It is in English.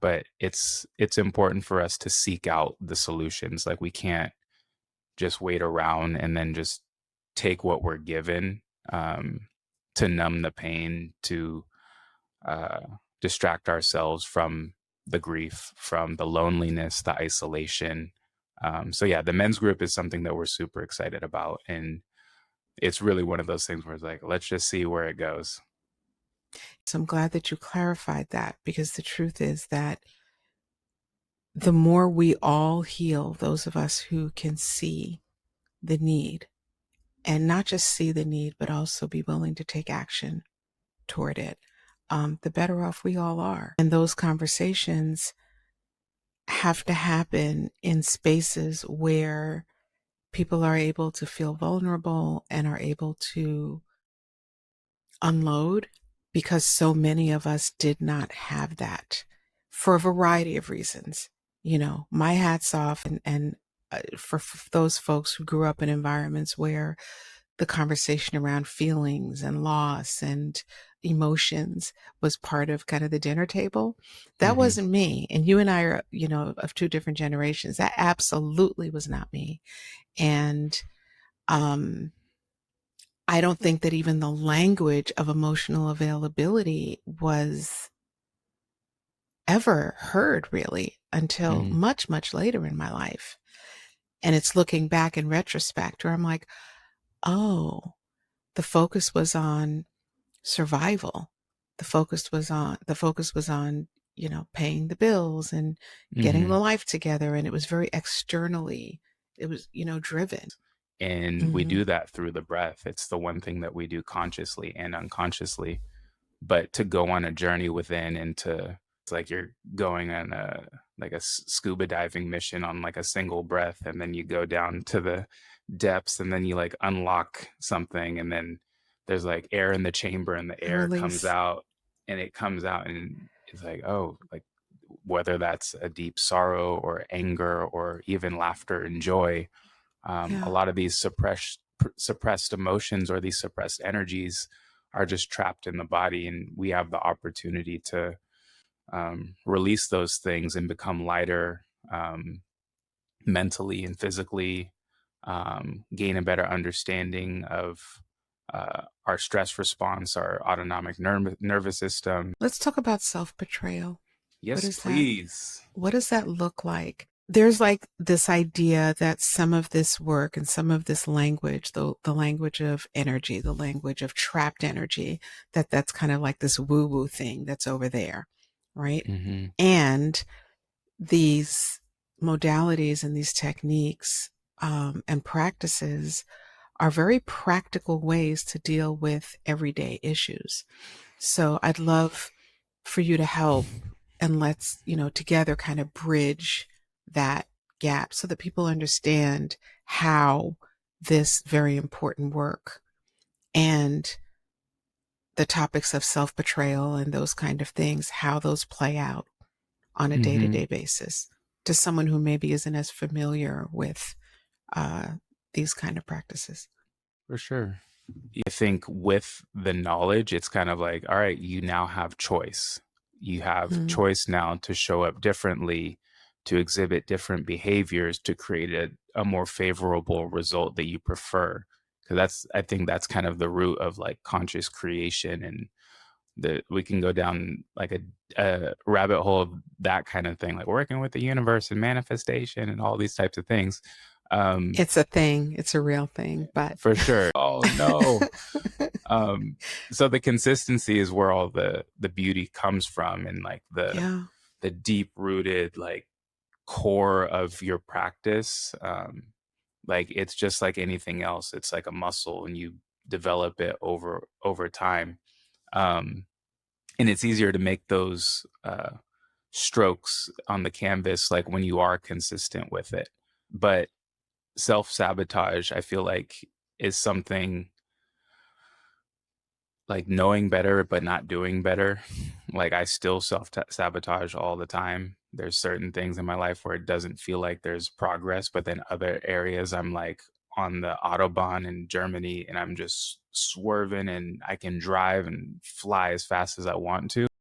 but it's important for us to seek out the solutions. Like, we can't just wait around and then just take what we're given, to numb the pain, to uh, distract ourselves from the grief, from the loneliness, the isolation. So yeah, the men's group is something that we're super excited about, and it's really one of those things where it's like, let's just see where it goes. So I'm glad that you clarified that, because the truth is that the more we all heal, those of us who can see the need, and not just see the need, but also be willing to take action toward it, the better off we all are. And those conversations have to happen in spaces where people are able to feel vulnerable and are able to unload, because so many of us did not have that for a variety of reasons. My hat's off, and for those folks who grew up in environments where the conversation around feelings and loss and emotions was part of kind of the dinner table. That Hmm. wasn't me. And you and I are, of two different generations. That absolutely was not me. And um, I don't think that even the language of emotional availability was ever heard really until Hmm. much, much later in my life. And it's looking back in retrospect where I'm like, oh, the focus was on survival. The focus was on, paying the bills and getting the Hmm. life together. And it was very externally, it was, driven. And we Hmm. do that through the breath. It's the one thing that we do consciously and unconsciously. But to go on a journey within, and to, it's like you're going on a, like a scuba diving mission on like a single breath, and then you go down to the depths, and then you like unlock something, and then there's like air in the chamber, and the The air comes release. out, and it comes out, and it's like, oh, like, whether that's a deep sorrow or anger or even laughter and joy, a Yeah. lot of these suppressed emotions, or these suppressed energies, are just trapped in the body, and we have the opportunity to, release those things and become lighter, mentally and physically, gain a better understanding of our stress response, our autonomic nervous system. Let's talk about self-betrayal. What Yes, is that? please. What does that look like? There's like this idea that some of this work and some of this language, the language of energy, the language of trapped energy, that's kind of like this woo-woo thing that's over there, right? Hmm. And these modalities and these techniques, and practices are very practical ways to deal with everyday issues. So I'd love for you to help, and let's, together kind of bridge that gap so that people understand how this very important work and the topics of self-betrayal and those kind of things, how those play out on a Hmm. day-to-day basis to someone who maybe isn't as familiar with uh, these kind of practices. For sure. I think with the knowledge, it's kind of like, all right, you now have choice. You have Mm. choice now to show up differently, to exhibit different behaviors, to create a more favorable result that you prefer. Because I think that's kind of the root of like conscious creation, and we can go down like a rabbit hole of that kind of thing, like working with the universe and manifestation and all these types of things. Um, It's a thing. It's a real thing, but for sure. Oh no. Um, so the consistency is where all the beauty comes from, and like yeah. the deep rooted like core of your practice. Like, it's just like anything else. It's like a muscle, and you develop it over time. Um, and it's easier to make those strokes on the canvas like when you are consistent with it. But self sabotage, I feel like, is something like knowing better but not doing better. Like, I still self sabotage all the time. There's certain things in my life where it doesn't feel like there's progress, but then other areas I'm like on the autobahn in Germany, and I'm just swerving, and I can drive and fly as fast as I want to.